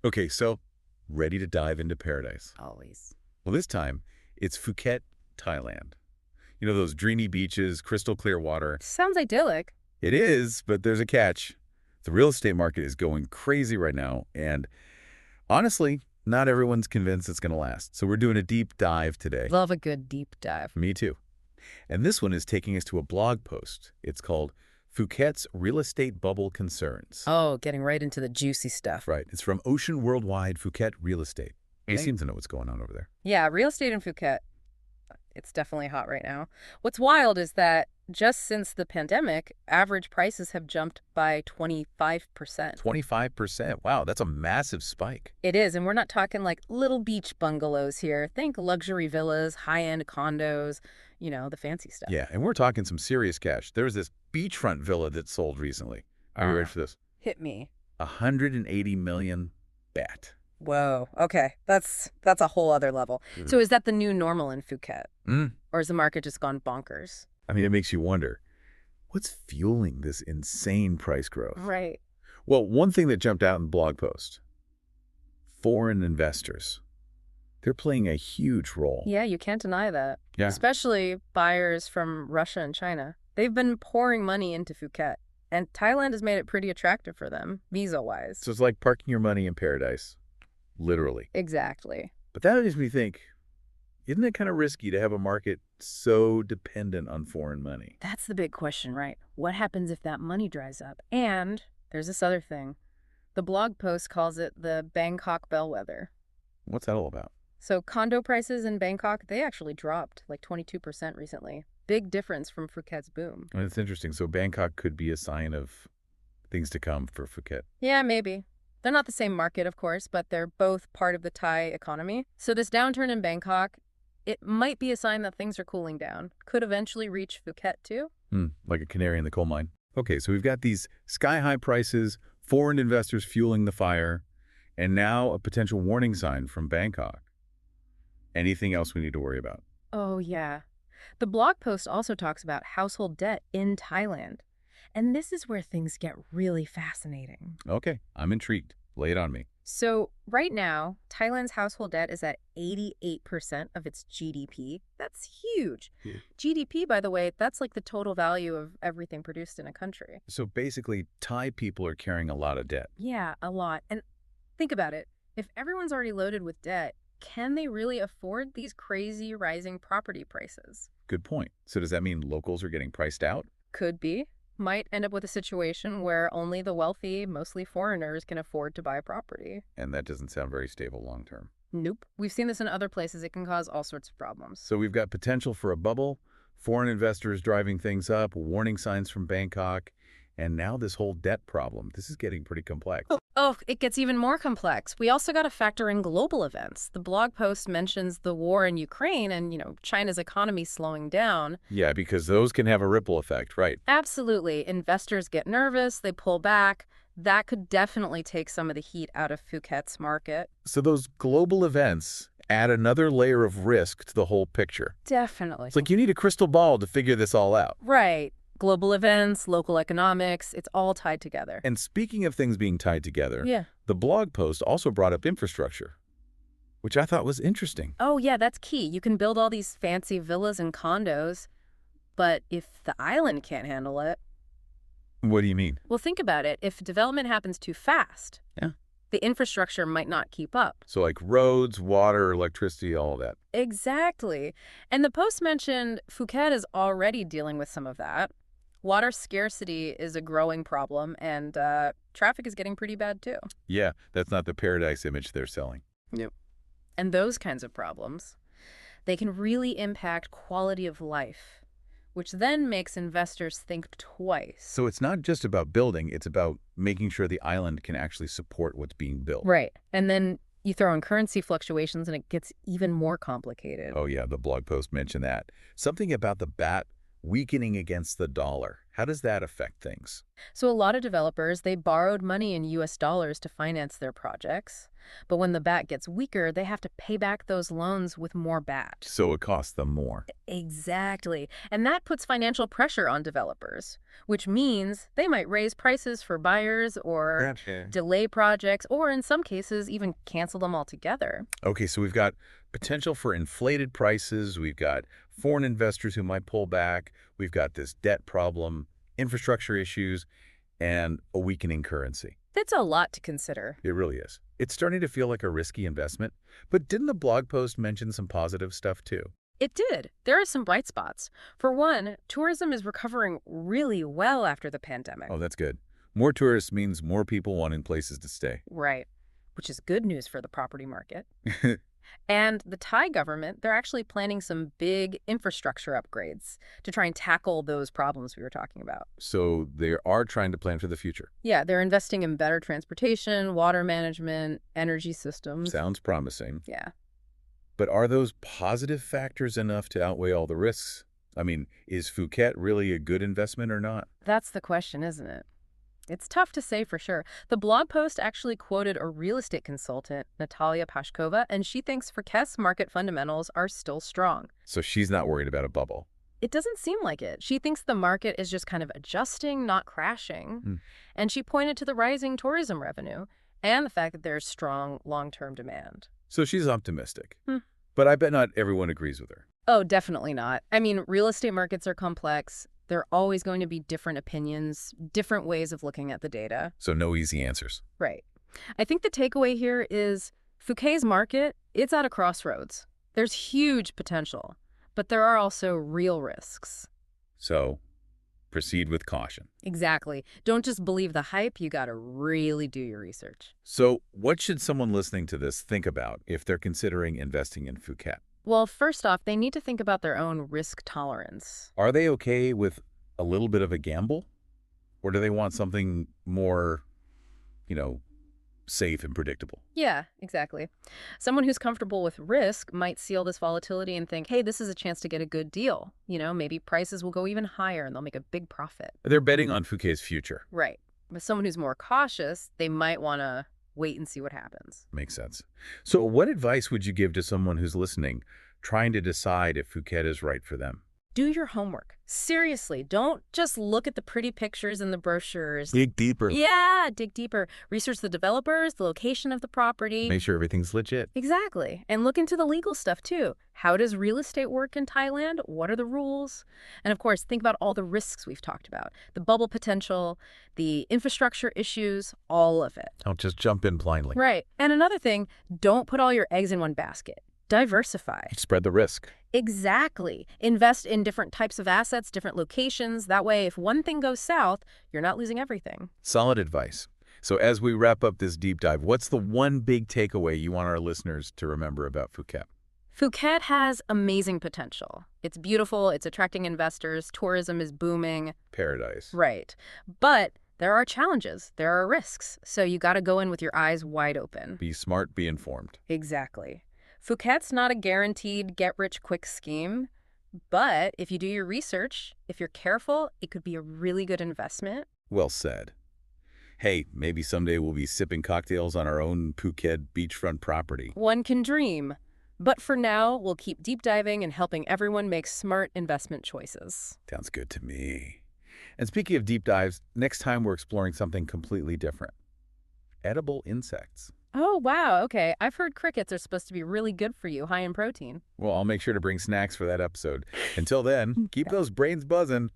Okay, so ready to dive into paradise. Always. Well, this time, it's Phuket, Thailand. You know, those dreamy beaches, crystal clear water. Sounds idyllic. It is, but there's a catch. The real estate market is going crazy right now, and honestly, not everyone's convinced it's going to last. So we're doing a deep dive today. Love a good deep dive. Me too. And this one is taking us to a blog post. It's called Phuket's Real Estate Bubble Concerns. Oh, getting right into the juicy stuff. Right. It's from Ocean Worldwide Phuket Real Estate. They Okay. seem to know what's going on over there. Yeah, real estate in Phuket, it's definitely hot right now. What's wild is that just since the pandemic, average prices have jumped by 25%. 25%. Wow, that's a massive spike. It is, and we're not talking like little beach bungalows here. Think luxury villas, high-end condos, the fancy stuff. Yeah, and we're talking some serious cash. There was this beachfront villa that sold recently. Are you ready for this? Hit me. 180 million baht. Whoa. Okay. That's a whole other level. Mhm. So is that the new normal in Phuket? Mm. Or has the market just gone bonkers? I mean, it makes you wonder, what's fueling this insane price growth? Right. Well, one thing that jumped out in the blog post, foreign investors. They're playing a huge role. Yeah, you can't deny that. Yeah. Especially buyers from Russia and China. They've been pouring money into Phuket, and Thailand has made it pretty attractive for them, visa-wise. So it's like parking your money in paradise, literally. Exactly. But that makes me think, isn't it kind of risky to have a market so dependent on foreign money? That's the big question, right? What happens if that money dries up? And there's this other thing. The blog post calls it the Bangkok bellwether. What's that all about? So condo prices in Bangkok, they actually dropped like 22% recently. Big difference from Phuket's boom. Well, it's interesting. So Bangkok could be a sign of things to come for Phuket. Yeah, maybe. They're not the same market, of course, but they're both part of the Thai economy. So this downturn in Bangkok, it might be a sign that things are cooling down. Could eventually reach Phuket, too. Like a canary in the coal mine. Okay, so we've got these sky-high prices, foreign investors fueling the fire, and now a potential warning sign from Bangkok. Anything else we need to worry about? Oh, yeah. The blog post also talks about household debt in Thailand. And this is where things get really fascinating. Okay, I'm intrigued. Lay it on me. So right now, Thailand's household debt is at 88% of its GDP. That's huge. Yeah. GDP, by the way, that's like the total value of everything produced in a country. So basically, Thai people are carrying a lot of debt. Yeah, a lot. And think about it. If everyone's already loaded with debt, can they really afford these crazy rising property prices? Good point. So does that mean locals are getting priced out? Could be. Might end up with a situation where only the wealthy, mostly foreigners, can afford to buy a property. And that doesn't sound very stable long term. Nope. We've seen this in other places. It can cause all sorts of problems. So we've got potential for a bubble, foreign investors driving things up, warning signs from Bangkok, and now this whole debt problem. This is getting pretty complex. Oh, it gets even more complex. We also got to factor in global events. The blog post mentions the war in Ukraine and, China's economy slowing down. Yeah, because those can have a ripple effect, right? Absolutely. Investors get nervous, they pull back. That could definitely take some of the heat out of Phuket's market. So those global events add another layer of risk to the whole picture. Definitely. It's like you need a crystal ball to figure this all out. Right. Global events, local economics, it's all tied together. And speaking of things being tied together, Yeah. the blog post also brought up infrastructure, which I thought was interesting. Oh, yeah, that's key. You can build all these fancy villas and condos, but if the island can't handle it, What do you mean? well, think about it. If development happens too fast, Yeah. the infrastructure might not keep up. So like roads, water, electricity, all of that. Exactly. And the post mentioned Phuket is already dealing with some of that. Water scarcity is a growing problem, and traffic is getting pretty bad, too. Yeah, that's not the paradise image they're selling. Yep. And those kinds of problems, they can really impact quality of life, which then makes investors think twice. So it's not just about building, it's about making sure the island can actually support what's being built. Right. And then you throw in currency fluctuations and it gets even more complicated. Oh yeah, the blog post mentioned that. Something about the baht weakening against the dollar. How does that affect things? So a lot of developers, they borrowed money in US dollars to finance their projects. But when the baht gets weaker, they have to pay back those loans with more baht. So it costs them more. Exactly. And that puts financial pressure on developers, which means they might raise prices for buyers or Gotcha. delay projects, or in some cases, even cancel them altogether. Okay, so we've got potential for inflated prices. We've got foreign investors who might pull back. We've got this debt problem, infrastructure issues, and a weakening currency. That's a lot to consider. It really is. It's starting to feel like a risky investment. But didn't the blog post mention some positive stuff too? It did. There are some bright spots. For one, tourism is recovering really well after the pandemic. Oh, that's good. More tourists means more people wanting places to stay. Right. Which is good news for the property market. And the Thai government, they're actually planning some big infrastructure upgrades to try and tackle those problems we were talking about. So they are trying to plan for the future. Yeah, they're investing in better transportation, water management, energy systems. Sounds promising. Yeah. But are those positive factors enough to outweigh all the risks? I mean, is Phuket really a good investment or not? That's the question, isn't it? It's tough to say for sure. The blog post actually quoted a real estate consultant, Natalia Pashkova, and she thinks Phuket's market fundamentals are still strong. So she's not worried about a bubble. It doesn't seem like it. She thinks the market is just kind of adjusting, not crashing. And she pointed to the rising tourism revenue and the fact that there's strong long-term demand. So she's optimistic. Hmm. But I bet not everyone agrees with her. Oh, definitely not. I mean, real estate markets are complex. There are always going to be different opinions, different ways of looking at the data. So no easy answers. Right. I think the takeaway here is Phuket's market, it's at a crossroads. There's huge potential, but there are also real risks. So proceed with caution. Exactly. Don't just believe the hype. You got to really do your research. So what should someone listening to this think about if they're considering investing in Phuket? Well, first off, they need to think about their own risk tolerance. Are they okay with a little bit of a gamble? Or do they want something more, safe and predictable? Yeah, exactly. Someone who's comfortable with risk might see all this volatility and think, hey, this is a chance to get a good deal. Maybe prices will go even higher and they'll make a big profit. They're betting on Phuket's future. Right. But someone who's more cautious, they might want to wait and see what happens. Makes sense. So what advice would you give to someone who's listening, trying to decide if Phuket is right for them? Do your homework. Seriously, don't just look at the pretty pictures in the brochures. Dig deeper. Yeah, dig deeper. Research the developers, the location of the property. Make sure everything's legit. Exactly. And look into the legal stuff, too. How does real estate work in Thailand? What are the rules? And, of course, think about all the risks we've talked about. The bubble potential, the infrastructure issues, all of it. Don't just jump in blindly. Right. And another thing, don't put all your eggs in one basket. Diversify. Spread the risk. Exactly. Invest in different types of assets, different locations. That way, if one thing goes south, you're not losing everything. Solid advice. So as we wrap up this deep dive, what's the one big takeaway you want our listeners to remember about Phuket? Phuket has amazing potential. It's beautiful. It's attracting investors. Tourism is booming. Paradise. Right. But there are challenges. There are risks. So you got to go in with your eyes wide open. Be smart, be informed. Exactly. Phuket's not a guaranteed get-rich-quick scheme, but if you do your research, if you're careful, it could be a really good investment. Well said. Hey, maybe someday we'll be sipping cocktails on our own Phuket beachfront property. One can dream. But for now, we'll keep deep diving and helping everyone make smart investment choices. Sounds good to me. And speaking of deep dives, next time we're exploring something completely different. Edible insects. Oh, wow. Okay. I've heard crickets are supposed to be really good for you, high in protein. Well, I'll make sure to bring snacks for that episode. Until then, keep those brains buzzing.